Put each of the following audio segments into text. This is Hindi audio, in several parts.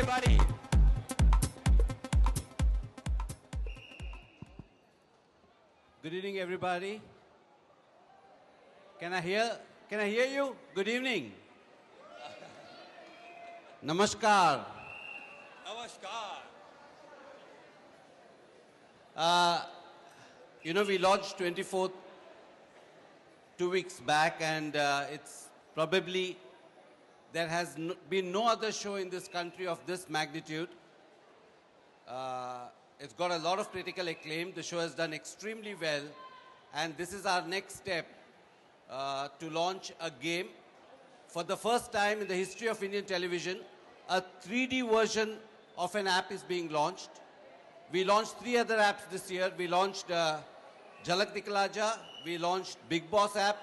everybody. Good evening, everybody. Can I hear you? Good evening. Namaskar. Namaskar. We launched 24th 2 weeks back, and it's probably there has been no other show in this country of this magnitude. It's got a lot of critical acclaim. The show has done extremely well, and this is our next step to launch a game. For the first time in the history of Indian television, a 3D version of an app is being launched. We launched 3 other apps this year. We launched Jhalak Dikhla Ja, we launched Bigg Boss app,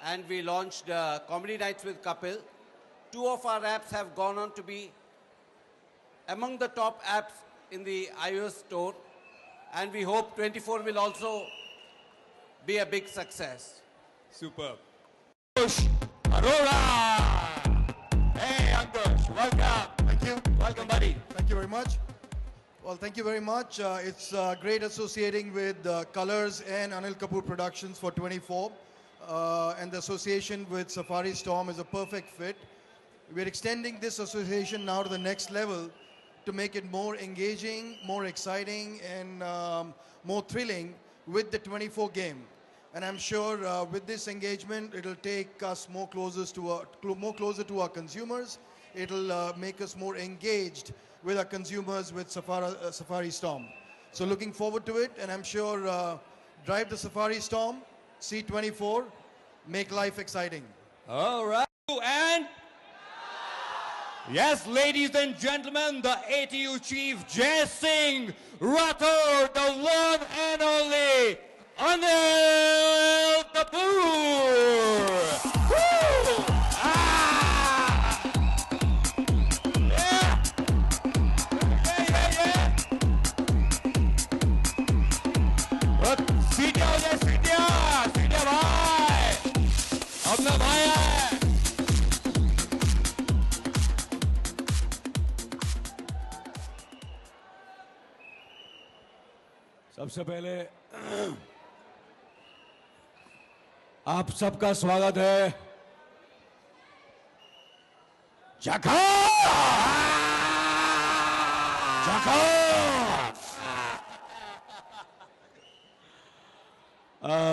and we launched Comedy Nights with Kapil. 2 of our apps have gone on to be among the top apps in the iOS store, and we hope 24 will also be a big success. Superb. Ankush Arora. Hey, Ankush, welcome. Thank you. Welcome, buddy. Thank you very much. Well, thank you very much. It's great associating with Colors and Anil Kapoor Productions for 24. And the association with Safari Storm is a perfect fit. We're extending this association now to the next level to make it more engaging, more exciting, and more thrilling with the 24 game. And I'm sure with this engagement, it'll take us more closer to our consumers. It'll make us more engaged with our consumers with Safari Storm. So looking forward to it, and I'm sure drive the Safari Storm, C24, make life exciting. All right. And yes, ladies and gentlemen, the ATU chief, Jai Singh Rathore, the one and only Anil Kapoor. Woo! Ah! Yeah! Yeah! Setae हो जाए, सीटिया भाई, अपना भाई है। सबसे पहले आप सबका स्वागत है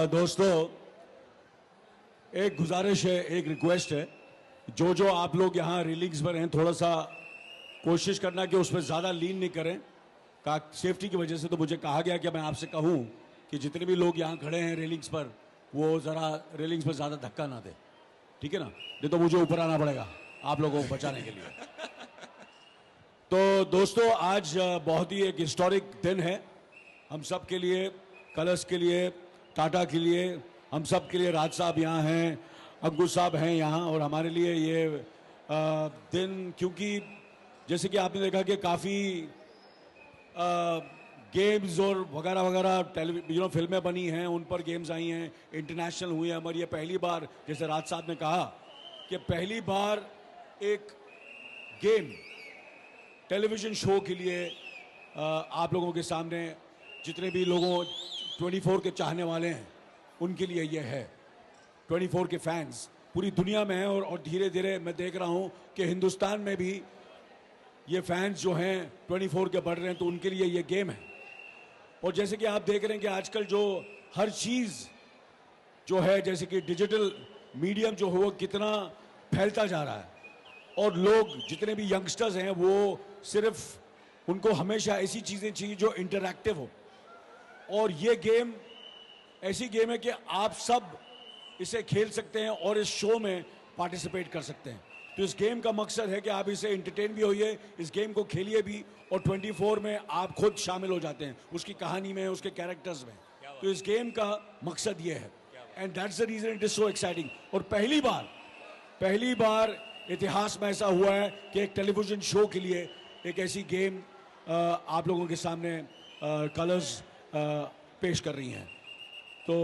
दोस्तों, एक गुजारिश है, एक रिक्वेस्ट है, जो आप लोग यहाँ रिलीज पर हैं, थोड़ा सा कोशिश करना कि उसमें ज़्यादा लीन नहीं करें। सेफ्टी की वजह से तो मुझे कहा गया कि मैं आपसे कहूँ कि जितने भी लोग यहाँ खड़े हैं रेलिंग्स पर, वो ज़रा रेलिंग्स पर ज़्यादा धक्का ना दे, ठीक है ना? नहीं तो मुझे ऊपर आना पड़ेगा आप लोगों को बचाने के लिए। तो दोस्तों, आज बहुत ही एक हिस्टोरिक दिन है हम सब के लिए, कलर्स के लिए, टाटा के लिए, हम सब के लिए। राज साहब यहाँ हैं, अंकुश साहब हैं यहाँ, और हमारे लिए ये दिन, क्योंकि जैसे कि आपने देखा कि काफ़ी गेम्स और वगैरह वगैरह फिल्में बनी हैं, उन पर गेम्स आई हैं, इंटरनेशनल हुई हैं, हमारी ये पहली बार, जैसे राज साहब ने कहा कि पहली बार एक गेम टेलीविज़न शो के लिए आप लोगों के सामने, जितने भी लोगों 24 के चाहने वाले हैं उनके लिए ये है। 24 के फैंस पूरी दुनिया में हैं, और धीरे धीरे मैं देख रहा हूँ कि हिंदुस्तान में भी ये फैंस जो हैं 24 के बढ़ रहे हैं, तो उनके लिए ये गेम है। और जैसे कि आप देख रहे हैं कि आजकल जो हर चीज़ जो है, जैसे कि डिजिटल मीडियम जो हो, वो कितना फैलता जा रहा है, और लोग जितने भी यंगस्टर्स हैं वो सिर्फ उनको हमेशा ऐसी चीज़ें चाहिए जो इंटरैक्टिव हो। और ये गेम ऐसी गेम है कि आप सब इसे खेल सकते हैं और इस शो में पार्टिसिपेट कर सकते हैं। तो इस गेम का मकसद है कि आप इसे एंटरटेन भी होइए, इस गेम को खेलिए भी, और 24 में आप खुद शामिल हो जाते हैं, उसकी कहानी में, उसके कैरेक्टर्स में। तो इस गेम का मकसद ये है, and that's the reason it is so exciting. और पहली बार इतिहास में ऐसा हुआ है कि एक टेलीविजन शो के लिए एक ऐसी गेम आप लोगों के सामने कलर्स पेश कर रही हैं। तो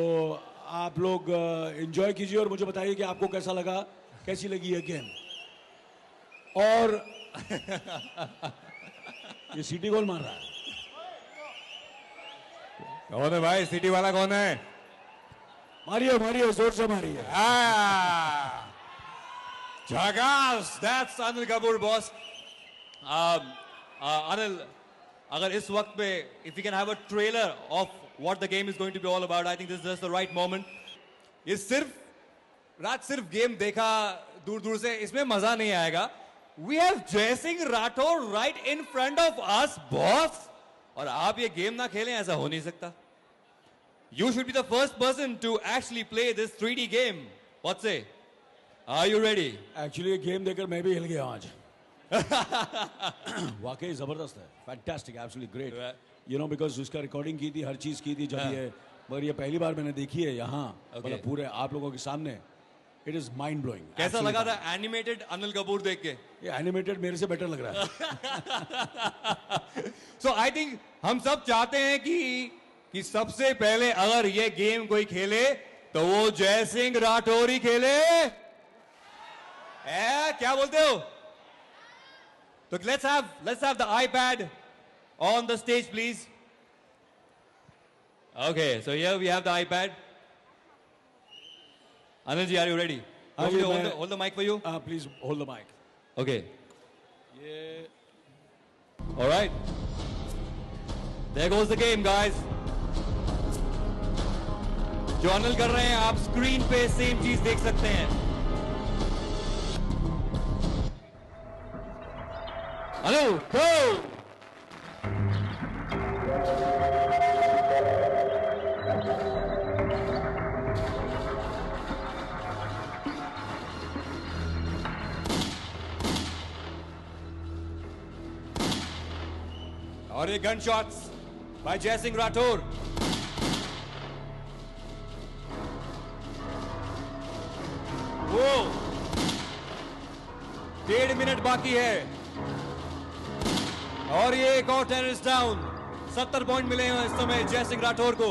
आप लोग एंजॉय कीजिए और मुझे बताइए कि आपको कैसा लगा, कैसी लगी ये गेम। और ये सीटी गोल मार रहा है। कौन है भाई, सिटी वाला कौन है? मारिए मारिए, जोर से मारिए। झकास, that's Anil Kapoor, boss. Anil, अगर इस वक्त पे if we can have a trailer of what the game is going to be all about, I think this is just the right moment. ये सिर्फ गेम देखा दूर दूर से, इसमें मजा नहीं आएगा. We have Jai Singh Rathore right in front of us, boss. और आप ये गेम ना खेलें, ऐसा हो नहीं सकता. You should be the first person to actually play this 3D game. What say? Are you ready? Actually ये गेम देखकर मैं भी हिल गया आज। वाकई जबरदस्त है, fantastic, absolutely great. You know because उसका रिकॉर्डिंग की थी, हर चीज की थी जब ये, मगर ये पहली बार मैंने देखी है यहाँ, मतलब पूरे आप लोगों के सामने। It is mind blowing. कैसा लगा था एनिमेटेड अनिल कपूर देख के? ये एनिमेटेड मेरे से बेटर लग रहा है। सो आई थिंक हम सब चाहते हैं कि सबसे पहले अगर ये गेम कोई खेले तो वो जय सिंह राठौर ही खेले। क्या बोलते हो? तो let's have the iPad on the stage, please. Okay, so here we have the iPad. Anil ji, are you ready? Hold the mic for you. Please hold the mic. Okay. All right. There goes the game, guys. जो अनिल कर रहे हैं आप स्क्रीन पे सेम चीज देख सकते हैं। Anil, go! और ये गन शॉट्स बाय जय सिंह राठौर। वो 1.5 मिनट बाकी है और ये एक और टेररिस्ट डाउन। 70 पॉइंट मिले हैं इस समय जय सिंह राठौर को।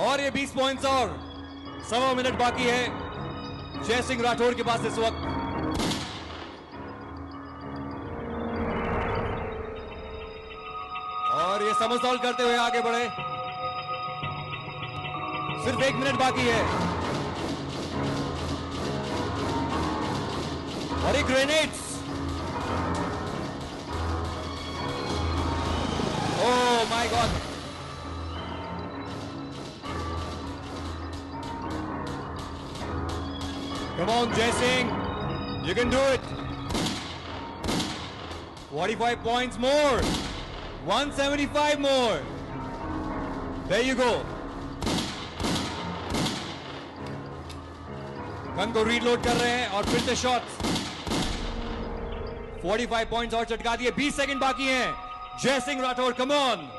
और ये 20 पॉइंट्स और 1.25 मिनट बाकी है जय सिंह राठौर के पास इस वक्त। और ये समरसॉल्ट करते हुए आगे बढ़े। सिर्फ 1 मिनट बाकी है और ये grenades. Oh my God. Come on, Jai Singh. You can do it. 45 points more. 175 more. There you go. Gun को रीलोड कर रहे हैं और फिर से शॉट्स। 45 पॉइंट्स और चटका दिए। 20 सेकंड बाकी हैं। जय सिंह राठौर, कम ऑन।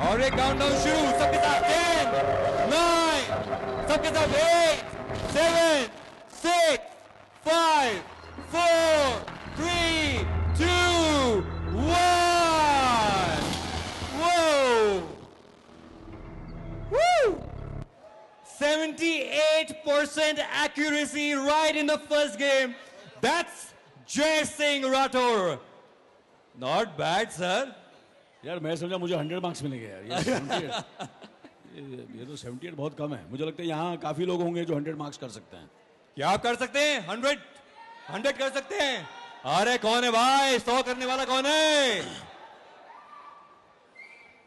और एक काउंटडाउन शुरू। सबके साथ 10, 9, सबके साथ 8, 7, 6, 5, 4, 3, 2, 1. Whoa! Woo! 78% accuracy right in the first game. That's Jai Singh Rathore. Not bad, sir. यार मैं समझा मुझे 100 मार्क्स मिलेंगे यार। ये 78 ये तो 78 बहुत कम है। मुझे लगता है यहाँ काफी लोग होंगे जो 100 मार्क्स कर सकते हैं। क्या आप कर सकते हैं? 100 कर सकते हैं? अरे कौन है भाई? 100 करने वाला कौन है?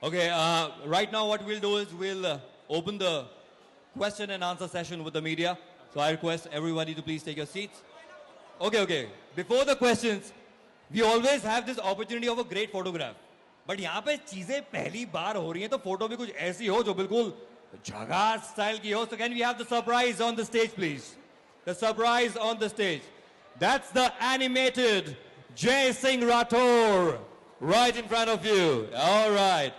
Okay, right now what we'll do is we'll open the question and answer session with the media. So I request everybody to please take your seats. Okay. Before the questions, we always have this opportunity of a great photograph. But यहाँ पे चीजें पहली बार हो रही हैं तो फोटो भी कुछ ऐसी हो जो बिल्कुल झकास स्टाइल की हो. So can we have the surprise on the stage, please? The surprise on the stage. That's the animated Jai Singh Rathore right in front of you. All right.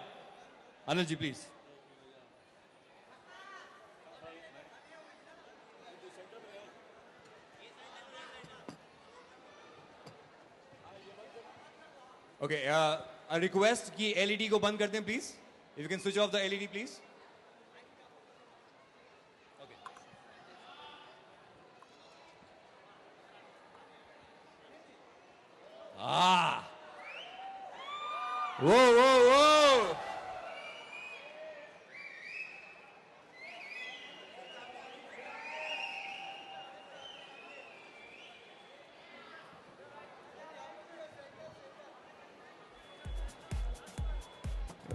Anil ji, please. Okay, a request कि LED को बंद कर दें please. If you can switch off the LED please. Okay. Ah. Whoa, whoa, whoa.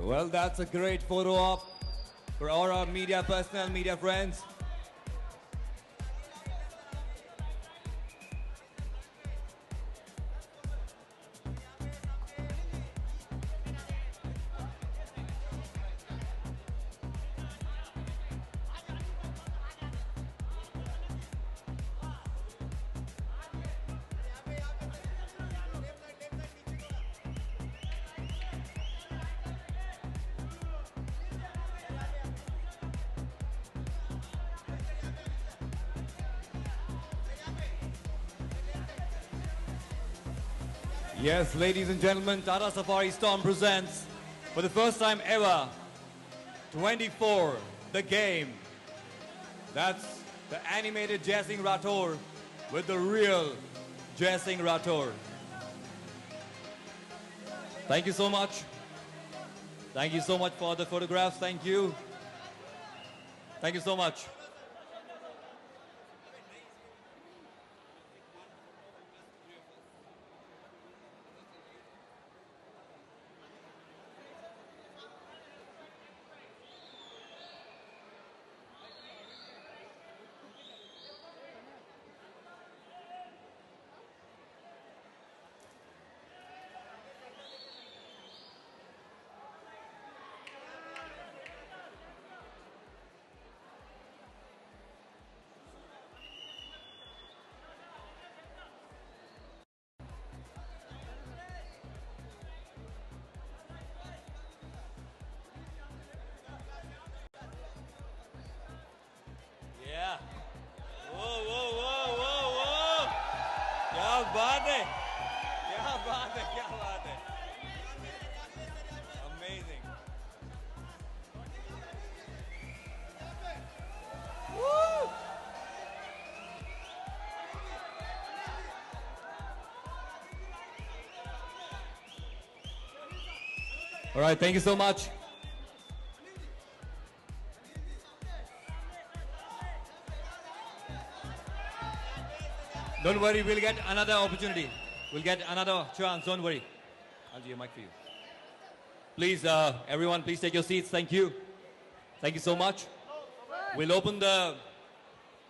Well, that's a great photo op for all our media personnel, media friends. Yes, ladies and gentlemen, Tata Safari Storm presents, for the first time ever, 24, the game. That's the animated Jai Singh Rathore with the real Jai Singh Rathore. Thank you so much. Thank you so much for the photographs. Thank you. Thank you so much. Yeah. Whoa, whoa, whoa, whoa, whoa. क्या बात है? क्या बात है? क्या बात है? Amazing. Woo! All right, thank you so much. Don't worry, we'll get another opportunity. We'll get another chance, don't worry. I'll do a mic for you. Please, everyone, please take your seats. Thank you. Thank you so much. We'll open the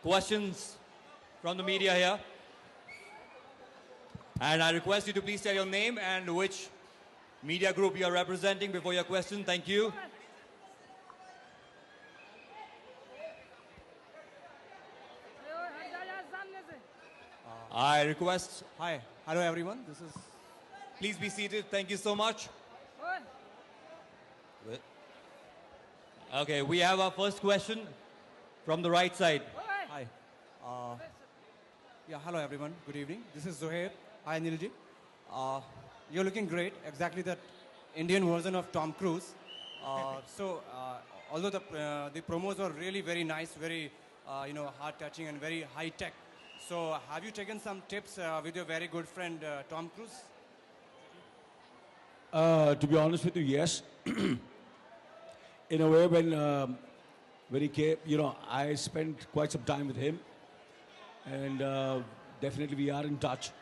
questions from the media here. And I request you to please tell your name and which media group you are representing before your question. Thank you. I request. Hi, hello everyone. This is. Please be seated. Thank you so much. Okay, we have our first question from the right side. Hi. Yeah, hello everyone. Good evening. This is Zohair. Hi, Nilji. You're looking great. Exactly that Indian version of Tom Cruise. Although the promos were really very nice, very heart touching and very high tech. So, have you taken some tips with your very good friend Tom Cruise? To be honest with you, yes. In a way, when he came, I spent quite some time with him, and definitely we are in touch.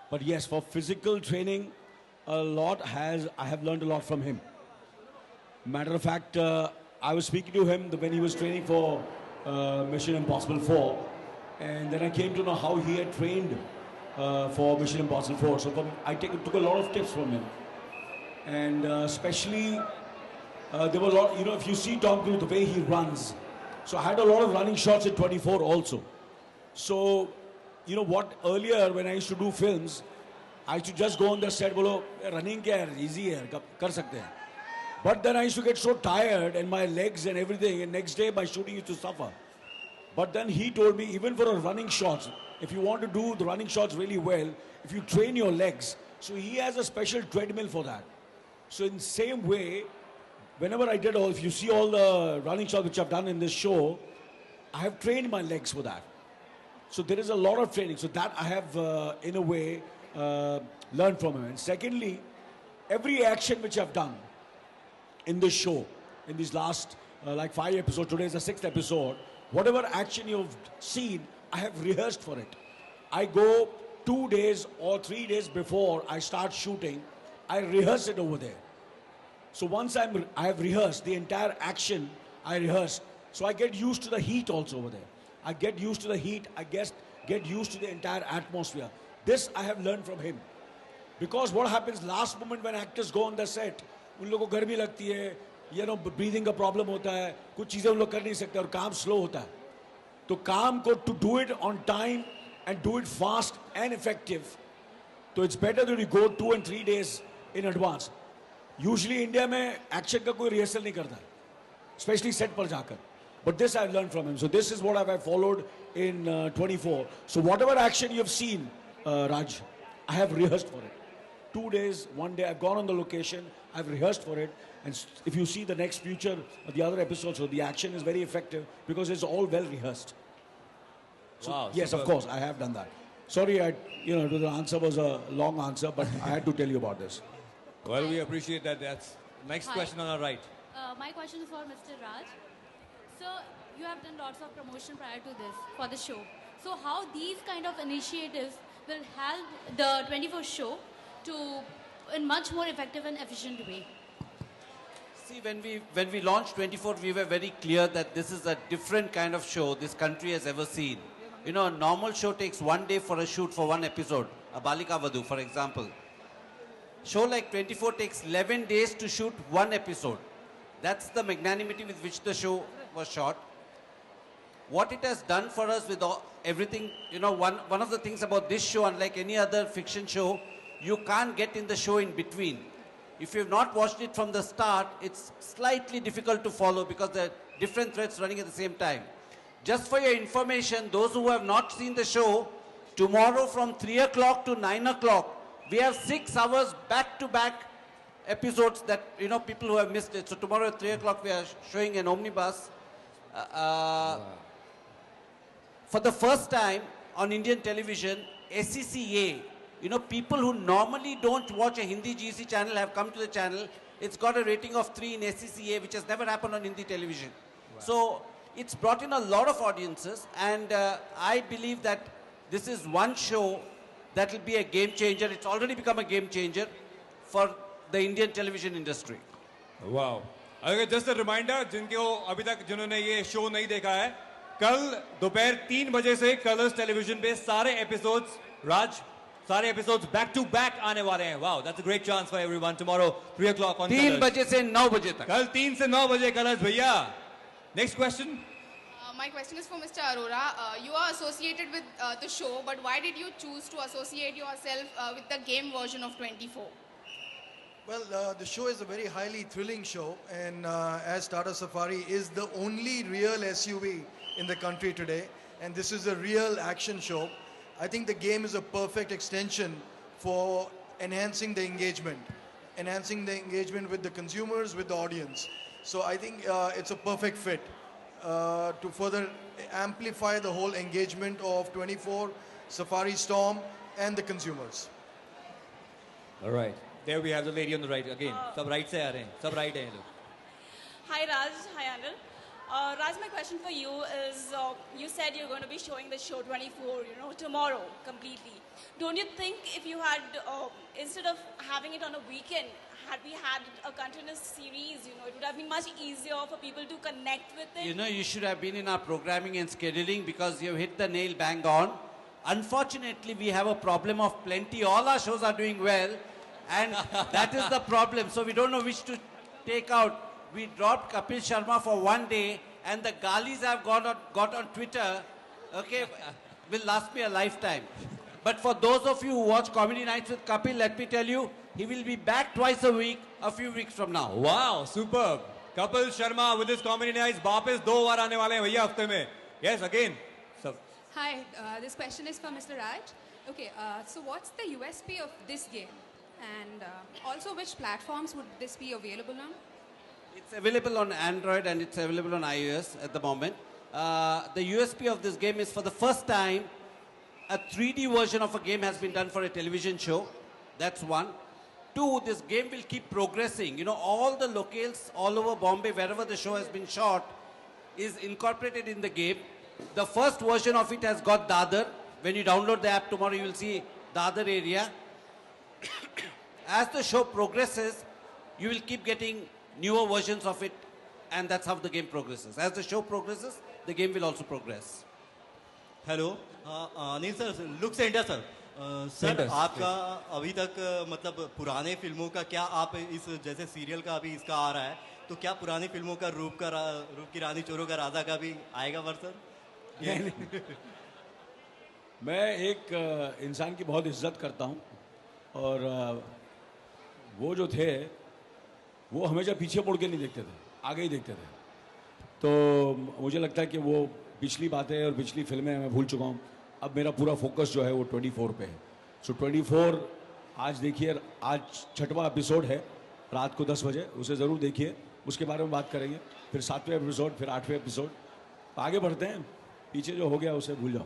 But yes, for physical training, I have learned a lot from him. Matter of fact, I was speaking to him when he was training for Mission Impossible 4. And then I came to know how he had trained for Mission Impossible 4. So I took a lot of tips from him. And especially, there were a lot, if you see Tom Cruise, the way he runs. So I had a lot of running shots at 24 also. So, earlier when I used to do films, I used to just go on the set, bolo, running kya hai, easy hai, kar sakte hain. But then I used to get so tired and my legs and everything, and next day my shooting used to suffer. But then he told me, even for a running shots, if you want to do the running shots really well, if you train your legs, so he has a special treadmill for that. So in same way, whenever I did all, if you see all the running shots which I've done in this show, I have trained my legs for that. So there is a lot of training. So that I have, in a way, learned from him. And secondly, every action which I've done in this show, in these last like 5 episodes, today is the 6th episode, whatever action you've seen, I have rehearsed for it. I go 2 days or 3 days before I start shooting, I rehearse it over there. So once I have rehearsed the entire action, I rehearse. So I get used to the heat also over there. I get used to the heat, I get used to the entire atmosphere. This I have learned from him. Because what happens last moment when actors go on the set, उन लोगों को गर्मी लगती है, you know, breathing का problem होता है, कुछ चीजें उन लोग कर नहीं सकते और काम slow होता है. तो काम को to do it on time and do it fast and effective. So it's better that you go 2 and 3 days in advance. Usually India में action का कोई rehearsal नहीं करता, especially set पर जाकर. But this I've learned from him. So this is what I've followed in 24. So whatever action you've seen, Raj, I have rehearsed for it. 2 days, 1 day, I've gone on the location, I've rehearsed for it. And if you see the next future, the other episodes, so the action is very effective because it's all well rehearsed. So, Wow, yes, superb. of course, I have done that. Sorry, the answer was a long answer, but I had to tell you about this. Well, we appreciate that. That's next Hi. question on our right. My question is for Mr. Raj. So you have done lots of promotion prior to this for the show. So how these kind of initiatives will help the 24 show to in much more effective and efficient way? See, when we launched 24, we were very clear that this is a different kind of show this country has ever seen. You know, a normal show takes 1 day for a shoot for 1 episode. A Balika Vadu, for example. Show like 24 takes 11 days to shoot 1 episode. That's the magnanimity with which the show was shot. What it has done for us with everything, you know, one of the things about this show, unlike any other fiction show, you can't get in the show in between. If you've not watched it from the start, it's slightly difficult to follow because there are different threads running at the same time. Just for your information, those who have not seen the show, tomorrow from 3 o'clock to 9 o'clock, we have 6 hours back-to-back episodes that, you know, people who have missed it. So tomorrow at 3 o'clock, we are showing an omnibus. For the first time on Indian television, SCCA, you know, people who normally don't watch a Hindi GC channel have come to the channel. It's got a rating of 3 in SCCA, which has never happened on Hindi television. Wow. So it's brought in a lot of audiences, and I believe that this is one show that will be a game changer. It's already become a game changer for the Indian television industry. Wow. Okay, just a reminder, जिन्होंने ये show नहीं देखा है, कल दोपहर 3 बजे से कलर्स टेलीविजन पे सारे episodes, Raj, सारे episodes back to back आने वाले हैं. Wow, that's a great chance for everyone tomorrow 3 o'clock on 3 Colors. बजे से 9 बजे तक. कल 3 से 9 बजे कलर्स भैया. Next question. My question is for Mr. Arora. You are associated with the show, but why did you choose to associate yourself with the game version of 24? Well, the show is a very highly thrilling show, and as Tata Safari is the only real SUV in the country today, and this is a real action show, I think the game is a perfect extension for enhancing the engagement with the consumers, with the audience. So I think it's a perfect fit to further amplify the whole engagement of 24, Safari Storm, and the consumers. All right. There we have the lady on the right again. सब right से आ रहे हैं. सब right हैं ये लोग. Hi Raj, hi Anil. Raj, my question for you is, you said you're going to be showing the show 24, you know, tomorrow completely. Don't you think if you had, instead of having it on a weekend, had we had a continuous series, you know, it would have been much easier for people to connect with it? You know, you should have been in our programming and scheduling because you've hit the nail bang on. Unfortunately, we have a problem of plenty. All our shows are doing well, and that is the problem. So we don't know which to take out. We dropped Kapil Sharma for 1 day, and the galis I've got on Twitter, okay, will last me a lifetime. But for those of you who watch Comedy Nights with Kapil, let me tell you, he will be back twice a week, a few weeks from now. Wow, superb. Kapil Sharma with his Comedy Nights, वापस 2 बार आने वाले हैं भैया हफ्ते में. Yes, again. So, Hi, this question is for Mr. Raj. Okay, so what's the USP of this game? And also, which platforms would this be available on? It's available on Android and it's available on iOS at the moment. The USP of this game is for the first time, a 3D version of a game has been done for a television show. That's one. Two, this game will keep progressing. You know, all the locales all over Bombay, wherever the show has been shot, is incorporated in the game. The first version of it has got Dadar. When you download the app tomorrow, you will see Dadar area. As the show progresses, you will keep getting newer versions of it, and that's how the game progresses. As the show progresses, the game will also progress. Hello Anil sir, look से इंडिया सर। सर आपका अभी तक मतलब पुराने फिल्मों का क्या आप इस जैसे सीरियल का अभी इसका आ रहा है, तो क्या पुरानी फिल्मों का रूप की रानी चोरों का राजा का भी आएगा वर्सन? मैं एक इंसान की बहुत इज्जत करता हूँ, और वो जो थे वो हमेशा पीछे मुड़ के नहीं देखते थे, आगे ही देखते थे। तो मुझे लगता है कि वो पिछली बातें और पिछली फिल्में मैं भूल चुका हूँ। अब मेरा पूरा फोकस जो है वो 24 पे है। सो 24 आज देखिए, आज 6वां एपिसोड है, रात को 10 बजे, उसे ज़रूर देखिए, उसके बारे में बात करेंगे। फिर 7वें एपिसोड, फिर 8वें एपिसोड, आगे बढ़ते हैं, पीछे जो हो गया उसे भूल जाओ।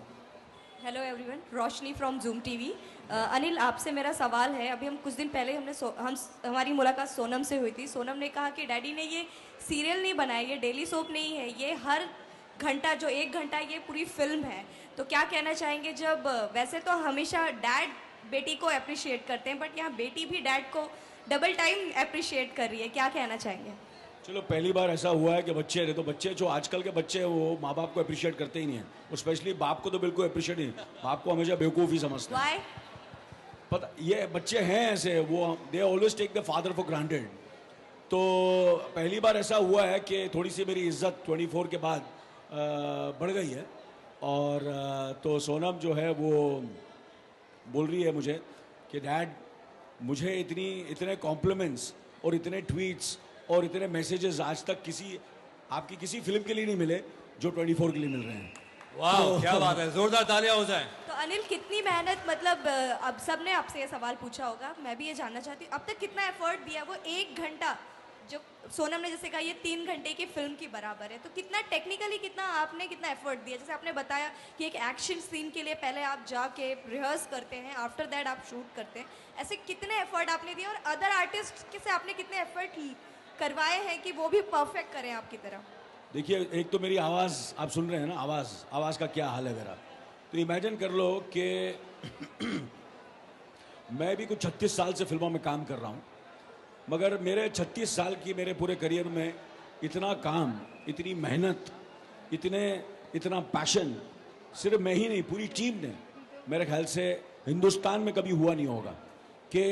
Hello everyone, Roshni from zoom TV. Anil, आपसे मेरा सवाल है, अभी हम कुछ दिन पहले हमारी मुलाकात सोनम से हुई थी। सोनम ने कहा कि डैडी ने ये सीरियल नहीं बनाया, ये डेली सोप नहीं है, ये हर घंटा जो 1 घंटा ये पूरी फिल्म है। तो क्या कहना चाहेंगे, जब वैसे तो हमेशा डैड बेटी को अप्रिशिएट करते हैं, बट यहाँ बेटी भी डैड को डबल टाइम अप्रिशिएट कर रही है, क्या कहना चाहेंगे? चलो, पहली बार ऐसा हुआ है कि बच्चे ने, तो बच्चे जो आजकल के बच्चे हैं वो माँ बाप को अप्रिशिएट करते ही नहीं है, और स्पेशली बाप को तो बिल्कुल अप्रिशिएट नहीं, बाप को हमेशा बेवकूफ़ ही समझते हैं। पता, ये बच्चे हैं ऐसे, वो they always take the father for granted. तो पहली बार ऐसा हुआ है कि थोड़ी सी मेरी इज्जत 24 के बाद बढ़ गई है, और तो सोनम जो है वो बोल रही है मुझे कि डैड, मुझे इतने कॉम्प्लीमेंट्स और इतने ट्वीट्स और इतने मैसेजेस आज तक आपकी किसी फिल्म के लिए नहीं मिले जो 24 के लिए मिल रहे हैं। वाह, क्या बात है, जोरदार तालियां हो जाएं। तो अनिल, कितनी मेहनत, मतलब अब सबने आपसे ये सवाल पूछा होगा, मैं भी ये जानना चाहती हूँ, अब तक कितना एफर्ट दिया? वो 1 घंटा जो सोनम ने जैसे कहा ये 3 घंटे की फिल्म की बराबर है, तो कितना टेक्निकली आपने कितना एफर्ट दिया? जैसे आपने बताया कि एक एक्शन सीन के लिए पहले आप जाके रिहर्स करते हैं, आफ्टर दैट आप शूट करते हैं, ऐसे कितने एफर्ट आपने दिए, और अदर आर्टिस्ट से आपने कितने एफर्ट करवाए हैं कि वो भी परफेक्ट करें आपकी तरह? देखिए, एक तो मेरी आवाज़ आप सुन रहे हैं ना, आवाज़ का क्या हाल है मेरा, तो इमेजिन कर लो कि मैं भी कुछ 36 साल से फिल्मों में काम कर रहा हूँ, मगर मेरे 36 साल की मेरे पूरे करियर में इतना काम, इतनी मेहनत, इतना पैशन सिर्फ मैं ही नहीं, पूरी टीम ने, मेरे ख्याल से हिंदुस्तान में कभी हुआ नहीं होगा कि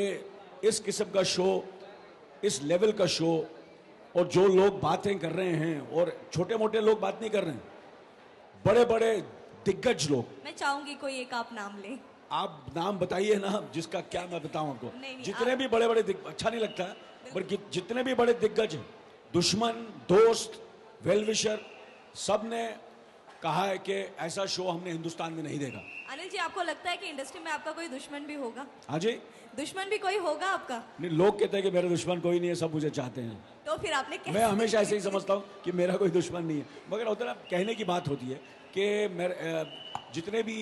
इस किस्म का शो, इस लेवल का शो, और जो लोग बातें कर रहे हैं, और छोटे मोटे लोग बात नहीं कर रहे हैं, बड़े बड़े दिग्गज लोग। मैं चाहूंगी कोई एक आप नाम लें। आप नाम बताइए ना, जिसका क्या मैं बताऊं आपको। नहीं, जितने भी बड़े बड़े अच्छा नहीं लगता, पर जितने भी बड़े दिग्गज हैं, दुश्मन, दोस्त, वेलविशर, सब ने कहा है कि ऐसा शो हमने हिंदुस्तान में नहीं देखा। अनिल जी, आपको लगता है कि इंडस्ट्री में आपका कोई दुश्मन भी होगा? हाँ जी, दुश्मन भी कोई होगा आपका? नहीं, लोग कहते हैं कि मेरा दुश्मन कोई नहीं है, सब मुझे चाहते हैं। तो फिर आपने मैं हमेशा ऐसे ही समझता हूँ कि मेरा कोई दुश्मन नहीं है, मगर होता ना, कहने की बात होती है कि जितने भी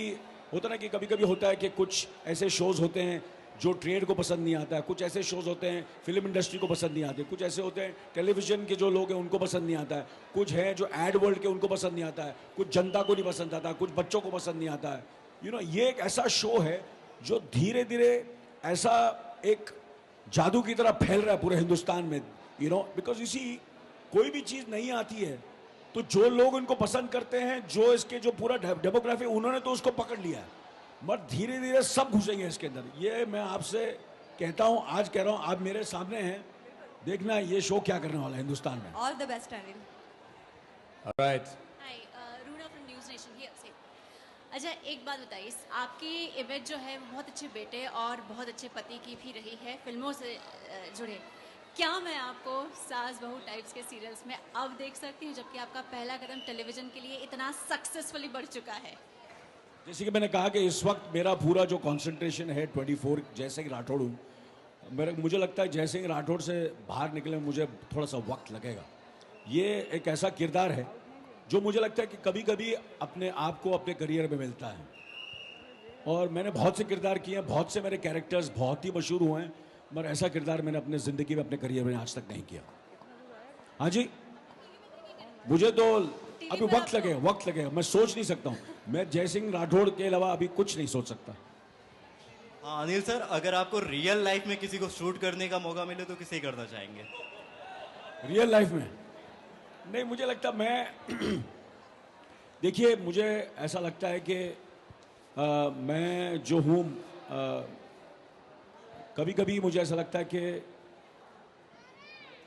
होता ना, कि कभी कभी होता है कि कुछ ऐसे शोज होते हैं जो ट्रेड को पसंद नहीं आता है, कुछ ऐसे शोज होते हैं फिल्म इंडस्ट्री को पसंद नहीं आते, कुछ ऐसे होते हैं टेलीविजन के जो लोग हैं उनको पसंद नहीं आता है, कुछ है जो एड वर्ल्ड के उनको पसंद नहीं आता है, कुछ जनता को नहीं पसंद आता, कुछ बच्चों को पसंद नहीं आता है। ये एक ऐसा शो है जो धीरे धीरे ऐसा एक जादू की तरह फैल रहा है पूरे हिंदुस्तान में, बिकॉज कोई भी चीज़ नहीं आती है तो जो लोग उनको पसंद करते हैं, जो इसके जो पूरा डेमोग्राफी, उन्होंने तो उसको पकड़ लिया है, मगर धीरे धीरे सब घुसेंगे इसके अंदर। ये मैं आपसे कहता हूँ, आज कह रहा हूँ, आप मेरे सामने हैं, देखना ये शो क्या करने वाला है हिंदुस्तान में। All the best Anil. Alright. Hi, Runa from news nation here से। अच्छा, एक बात बताइए, आपकी इमेज जो है बहुत अच्छे बेटे और बहुत अच्छे पति की भी रही है फिल्मों से जुड़े, क्या मैं आपको सास बहू टाइप्स के सीरियल्स में अब देख सकती हूँ, जबकि आपका पहला कदम टेलीविजन के लिए इतना सक्सेसफुली बढ़ चुका है? जैसे कि मैंने कहा कि इस वक्त मेरा पूरा जो कंसंट्रेशन है 24, जैसे कि राठौड़ हूँ, मुझे लगता है जय सिंह राठौड़ से बाहर निकलने में मुझे थोड़ा सा वक्त लगेगा। ये एक ऐसा किरदार है जो मुझे लगता है कि कभी कभी अपने आप को अपने करियर में मिलता है, और मैंने बहुत से किरदार किए हैं, बहुत से मेरे कैरेक्टर्स बहुत ही मशहूर हुए हैं, मगर ऐसा किरदार मैंने अपने ज़िंदगी में अपने करियर में आज तक नहीं किया। हाँ जी, मुझे तो अभी वक्त लगेगा, मैं सोच नहीं सकता हूँ, मैं जय सिंह राठौड़ के अलावा अभी कुछ नहीं सोच सकता। अनिल सर, अगर आपको रियल लाइफ में किसी को शूट करने का मौका मिले तो किसे करना चाहेंगे? रियल लाइफ में नहीं, मुझे लगता मैं देखिए, मुझे ऐसा लगता है कि मैं जो हूँ, कभी कभी मुझे ऐसा लगता है कि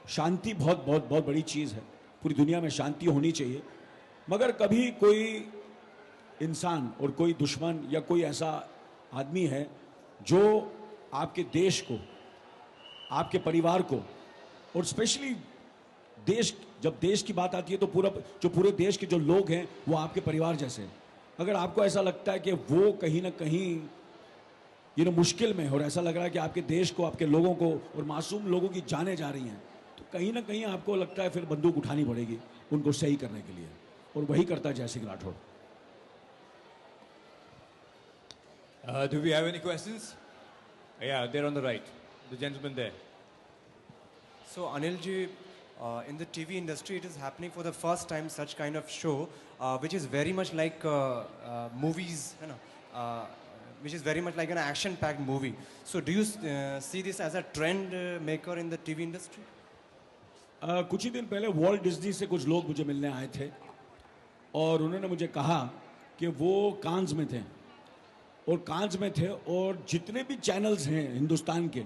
शांति बहुत बहुत बहुत बड़ी चीज़ है, पूरी दुनिया में शांति होनी चाहिए, मगर कभी कोई इंसान और कोई दुश्मन या कोई ऐसा आदमी है जो आपके देश को, आपके परिवार को, और स्पेशली जब देश की बात आती है तो पूरे देश के जो लोग हैं वो आपके परिवार जैसे हैं। अगर आपको ऐसा लगता है कि वो कहीं ना कहीं मुश्किल में, और ऐसा लग रहा है कि आपके देश को, आपके लोगों को और मासूम लोगों की जानें जा रही हैं, तो कहीं ना कहीं आपको लगता है फिर बंदूक उठानी पड़ेगी उनको सही करने के लिए, और वही करता है जय Singh Rathore. Do we have any questions? Yeah, they're on the right. The gentleman there. So Anil ji, in the TV industry, it is happening for the first time such kind of show, which is very much like movies, which is very much like an action-packed movie. So do you see this as a trend maker in the TV industry? कुछ ही दिन पहले वॉल्ट डिज्नी से कुछ लोग मुझे मिलने आए थे, और उन्होंने मुझे कहा कि वो कांस में थे, और जितने भी चैनल्स हैं हिंदुस्तान के,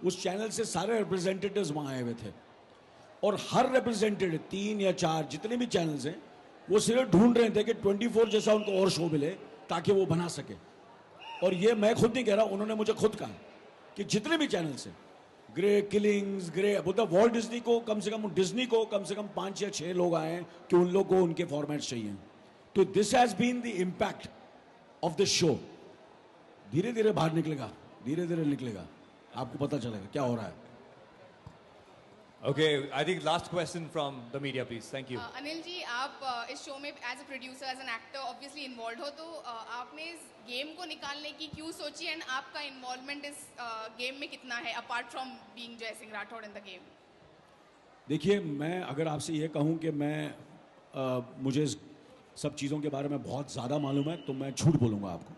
उस चैनल से सारे रिप्रेजेंटेटिव्स वहाँ आए हुए थे, और हर रिप्रेजेंटेटिव 3 या 4 जितने भी चैनल्स हैं वो सिर्फ ढूंढ रहे थे कि 24 जैसा उनको और शो मिले ताकि वो बना सके। और ये मैं खुद नहीं कह रहा, उन्होंने मुझे खुद कहा कि जितने भी चैनल्स हैं, ग्रे किलिंग्स, ग्रे, बोलता वॉल्ट डिज्नी को कम से कम 5 या 6 लोग आए हैं कि उन लोग को उनके फॉर्मेट्स चाहिए। तो this has been the impact of the show. धीरे धीरे बाहर निकलेगा, आपको पता चलेगा क्या हो रहा है। Okay, I think last question from the media, please. Thank you. Anil ji, आप इस शो में as a producer, as an actor obviously involve हो, तो आपने इस गेम को निकालने की क्यों सोची, एंड आपका इन्वॉल्वमेंट इस गेम में कितना है apart from being Jay Singh Rathore in the game? देखिए, मैं अगर आपसे ये कहूँ कि मुझे इस सब चीज़ों के बारे में बहुत ज़्यादा मालूम है तो मैं झूठ बोलूँगा आपको,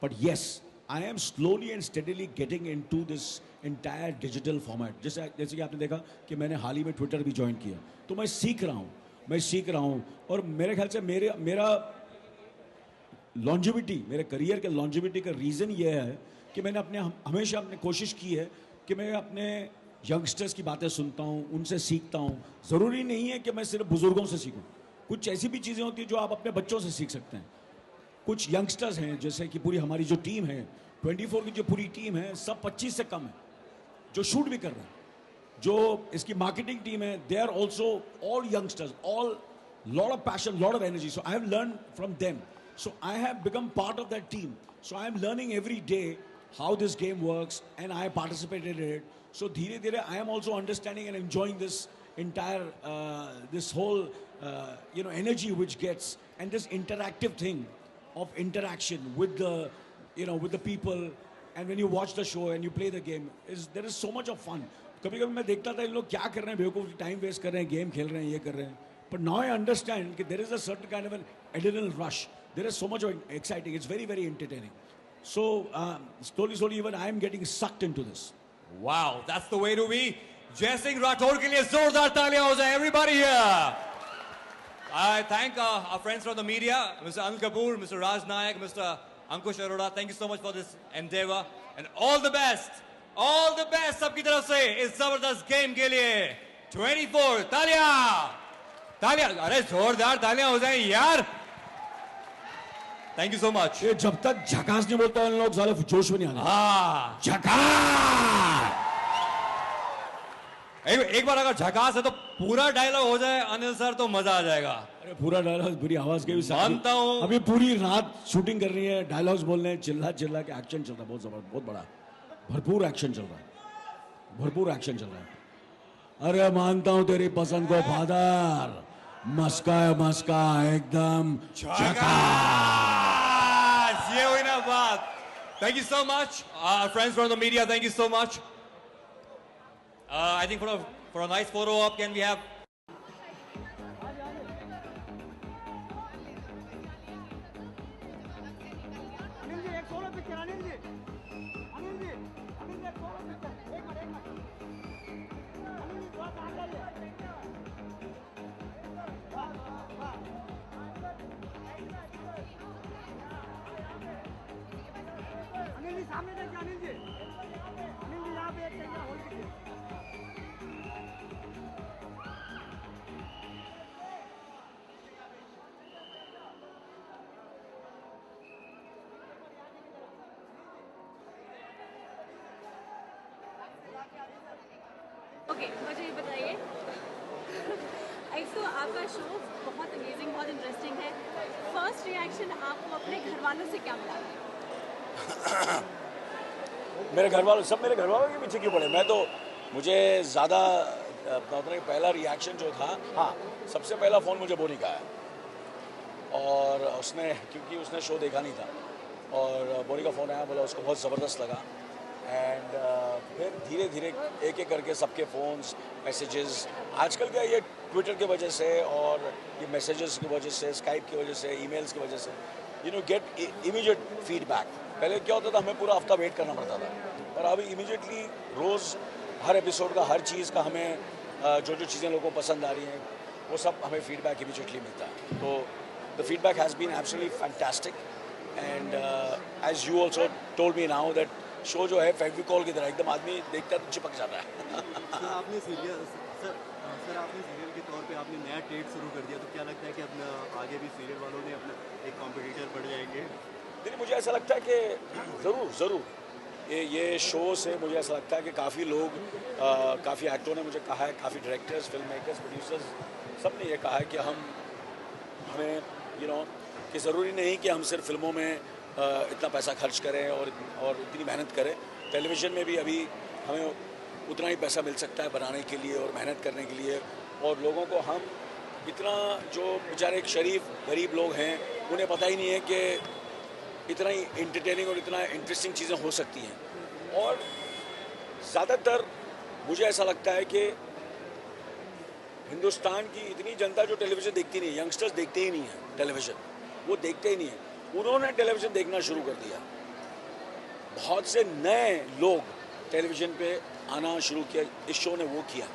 but yes, I am slowly and steadily getting into this entire digital format. जैसे कि आपने देखा कि मैंने हाल ही में ट्विटर भी ज्वाइन किया, तो मैं सीख रहा हूँ, और मेरे ख्याल से मेरा लॉन्जिविटी, मेरे करियर के लॉन्जिविटी का रीज़न ये है कि मैंने हमेशा अपने कोशिश की है कि मैं अपने यंगस्टर्स की बातें सुनता हूँ, उनसे सीखता हूँ। ज़रूरी नहीं है कि मैं सिर्फ बुज़ुर्गों से सीखूँ, कुछ ऐसी भी चीज़ें होती हैं जो आप अपने बच्चों से सीख सकते हैं। कुछ यंगस्टर्स हैं, जैसे कि पूरी हमारी जो टीम है, 24 की जो पूरी टीम है, सब 25 से कम है जो शूट भी कर रहे हैं। जो इसकी मार्केटिंग टीम है, they are also all youngsters, all lot of passion, lot of energy. So I have learn from them, so I have become part of that team, so I am learning every day how this game works, and I participated in it. So धीरे धीरे I am also understanding and enjoying this entire this whole energy which gets, and this interactive thing of interaction with the with the people, and when you watch the show and you play the game, there is so much of fun. कभी कभी मैं देखता था इन लोग क्या कर रहे हैं, बेवकूफ़ टाइम वेस्ट कर रहे हैं, गेम खेल रहे हैं, ये कर रहे हैं, but now I understand कि there is a certain kind of an adrenaline rush. There is so much of exciting. It's very very entertaining. So slowly even I am getting sucked into this. Wow, that's the way to be. Jai Singh Rathore ke liye zordar taaliyan ho jaye everybody here. I thank our friends from the media, Mr. Anil Kapoor, Mr. Raj Nayak, Mr. Ankush Arora. Thank you so much for this endeavor, and all the best sabki taraf se is zabardast game ke liye. 24 taaliyan, अरे जोरदार तालियां हो जाएं यार. Thank you so much. ये जब तक झकास नहीं बोलता इन लोग साले जोश में नहीं आने। हाँ, झकास। एक बार अगर झकास है तो पूरा डायलॉग हो जाए अनिल सर तो मजा आ जाएगा। अरे पूरा डायलॉग, पूरी आवाज के भी साथ मानता हूँ। अभी पूरी रात शूटिंग कर रही है, डायलॉग्स बोल रहे हैं, चिल्ला के एक्शन चल रहा है, बहुत जबरदस्त, बहुत बड़ा, भरपूर एक्शन चल रहा है। भरपूर एक्शन चल रहा है. अरे मानता हूं तेरी पसंद को फादर. मस्का है मस्का एकदम झकास. ये हुई ना बात. Thank you so much, friends from the media. Thank you so much. I think for a nice photo op, can we have? Okay मुझे ये बताइए एक तो आपका शो बहुत अमेजिंग बहुत इंटरेस्टिंग है. फर्स्ट रिएक्शन आपको अपने घर वालों से क्या मिला? मेरे घर वालों सब मेरे घर वालों के पीछे क्यों पड़े. मैं तो मुझे ज़्यादा अपना पहला रिएक्शन जो था, हाँ सबसे पहला फ़ोन मुझे बोनी का है. और उसने क्योंकि उसने शो देखा नहीं था और बोनी का फ़ोन आया, बोला उसको बहुत ज़बरदस्त लगा. एंड फिर धीरे धीरे एक एक करके सबके फ़ोन्स मैसेजेस, आजकल क्या ये ट्विटर की वजह से और ये मैसेजेस की वजह से, स्काइप की वजह से, ईमेल्स की वजह से you know get immediate feedback. पहले क्या होता था, हमें पूरा हफ्ता वेट करना पड़ता था, पर अभी इमीडिएटली रोज़ हर एपिसोड का, हर चीज़ का हमें जो जो चीज़ें लोगों को पसंद आ रही हैं वो सब हमें फीडबैक इमीडिएटली मिलता है. तो the feedback has been absolutely fantastic. And as you also told me now that show जो है फेविकॉल की तरह एकदम आदमी देखता है तो चिपक जाता है. सर आपने सीरियल के तौर पे आपने नया ट्रेड शुरू कर दिया, तो क्या लगता है कि अपना आगे भी सीरियल वालों ने अपना एक कॉम्पिटिटर बढ़ जाएंगे? लेकिन मुझे ऐसा लगता है कि ज़रूर ये शो से मुझे ऐसा लगता है कि काफ़ी लोग, काफ़ी एक्टरों ने मुझे कहा है, काफ़ी डायरेक्टर्स, फिल्म मेकर्स, प्रोड्यूसर्स, सब ने ये कहा है कि हमें यू नो कि ज़रूरी नहीं कि हम सिर्फ फिल्मों में इतना पैसा खर्च करें और इतनी मेहनत करें. टेलीविज़न में भी अभी हमें उतना ही पैसा मिल सकता है बनाने के लिए और मेहनत करने के लिए. और लोगों को हम इतना, जो बेचारे एक शरीफ गरीब लोग हैं, उन्हें पता ही नहीं है कि इतना ही इंटरटेनिंग और इतना इंटरेस्टिंग चीज़ें हो सकती हैं. और ज़्यादातर मुझे ऐसा लगता है कि हिंदुस्तान की इतनी जनता जो टेलीविज़न देखती नहीं है, यंगस्टर्स देखते ही नहीं है टेलीविज़न, वो देखते ही नहीं है. उन्होंने टेलीविज़न देखना शुरू कर दिया. बहुत से नए लोग टेलीविज़न पे आना शुरू किया, इस शो ने वो किया.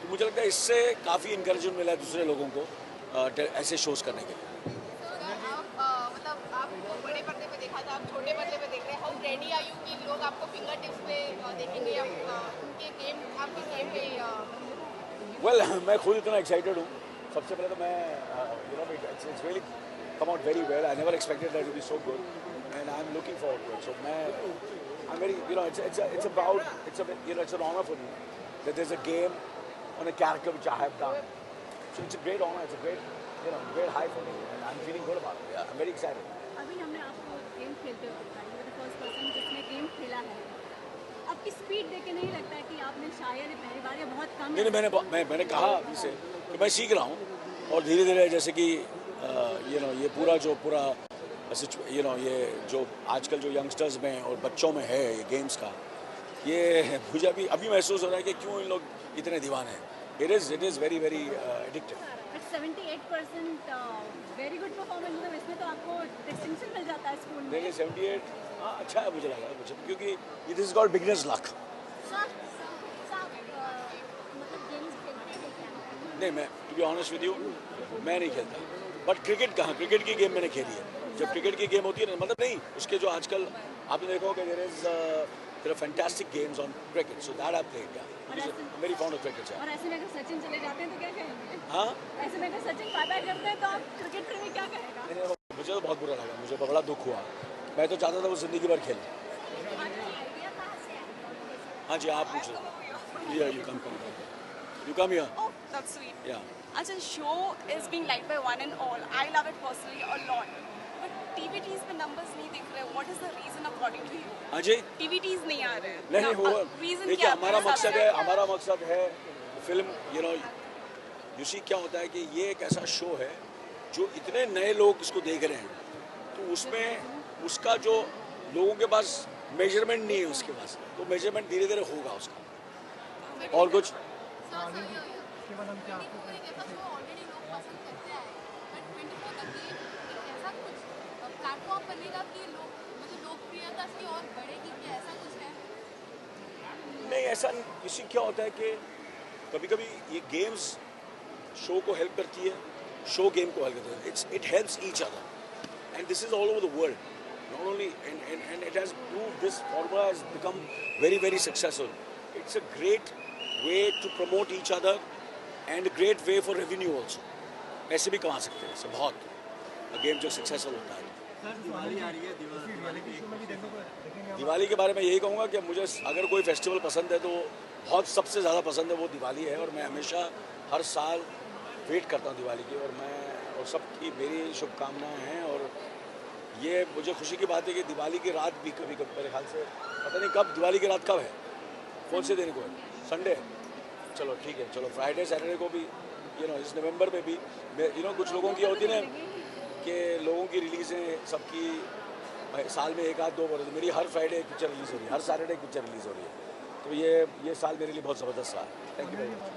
तो मुझे लगता है इससे काफ़ी इंकरेजमेंट मिला है दूसरे लोगों को ऐसे शोज़ करने के लिए. मतलब आपको बड़े पर्दे पे देखा था, आप छोटे पर्दे पे देख रहे हैं. हाउ रेडी आर यू कि लोग आपको फिंगर टिप्स पे देखेंगे या उनके गेम, आपके गेम पे? वेल मैं खुद इतना एक्साइटेड हूँ. सबसे पहले तो मैं you know it's really come out very well. I never expected that to be so good, and I'm looking forward to it. So, I'm very, you know, it's an honor for me that there's a game on a character which I have done. So it's a great honor. It's a great high for me, and I'm feeling good about it. Yeah, I'm very excited. अभी हमने आपको गेम खेलते हुए देखा है. You're the first person जिसने गेम खेला है. आपकी स्पीड देख के नहीं लगता है कि आपने शायद पहली बार या बहुत कम? नहीं, मैंने कहा अभी से कि मैं सीख रहा हूँ और धीरे धीरे जैसे कि ये पूरा ये जो आजकल जो यंगस्टर्स में और बच्चों में है ये गेम्स का, ये मुझे अभी महसूस हो रहा है कि क्यों इन लोग इतने दीवाने हैं. It is very very addictive. 78% very good performance. मतलब इसमें तो आपको डिस्टिंक्शन मिल जाता है स्कूल में. देखिए 78 अच्छा है मुझे लगा मुझे, क्योंकि it is called beginners luck. नहीं, मैं to be honest with you मैं नहीं खेलता. बट क्रिकेट कहाँ, क्रिकेट की गेम मैंने खेली है. जब क्रिकेट की गेम होती है ना, मतलब नहीं उसके जो आजकल आपने देखा होगा there are fantastic games on cricket, so that I played. Very fond of cricket. और ऐसे में अगर सचिन चले जाते हैं तो क्या कहेंगे? हाँ, ऐसे में अगर सचिन बाय करते हैं तो आप क्रिकेट प्रेमी क्या कहेगा? मुझे तो बहुत बुरा लगा, मुझे बड़ा दुख हुआ. मैं तो चाहता था वो जिंदगी भर खेले. हाँ जी, आप पूछो. You come here. Oh, that's sweet. Yeah. As a show is being liked by one and all. I love it personally a lot. But TVTs पे numbers नहीं दिख रहे. What is the reason according to you? Ajay TVTs नहीं आ रहे हैं. नहीं वो Reason देखिए क्या हमारा मकसद है फिल्म यू सी क्या होता है कि ये एक ऐसा शो है जो इतने नए लोग इसको देख रहे हैं, तो उसमें उसका जो लोगों के पास मेजरमेंट नहीं है उसके पास, तो मेजरमेंट धीरे धीरे होगा उसका. और कुछ नहीं ऐसा किसी क्या होता है कि कभी कभी ये गेम्स शो को हेल्प करती है, शो गेम को हेल्प करती है. It helps each other and this is all over the world. Not only and it has proved this formula has become very very successful. It's a great way to promote each other and a great way for revenue also. पैसे भी कमा सकते हैं इससे बहुत गेम जो सक्सेसफुल होता है. दिवाली आ रही है, दिवाली के बारे में यही कहूँगा कि मुझे अगर कोई फेस्टिवल पसंद है तो बहुत सबसे ज़्यादा पसंद है वो दिवाली है, और मैं हमेशा हर साल वेट करता हूँ दिवाली की, और मैं और सबकी मेरी शुभकामनाएं हैं. और ये मुझे खुशी की बात है कि दिवाली की रात भी कभी कभी मेरे ख्याल से पता नहीं कब दिवाली की रात कब है, कौन से दिन को है, संडे. चलो ठीक है, चलो फ्राइडे सैटरडे को भी इस नवंबर में भी कुछ लोगों की होती है कि लोगों की रिलीज़ें सबकी साल में एक आध दो बार. मेरी हर फ्राइडे एक पिक्चर रिलीज़ हो रही है, हर सैटरडे एक पिक्चर रिलीज़ हो रही है, तो ये साल मेरे लिए बहुत ज़बरदस्त रहा. Thank you very much.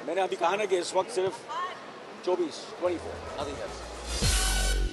मैंने अभी कहा ना कि इस वक्त सिर्फ 24 nothing else.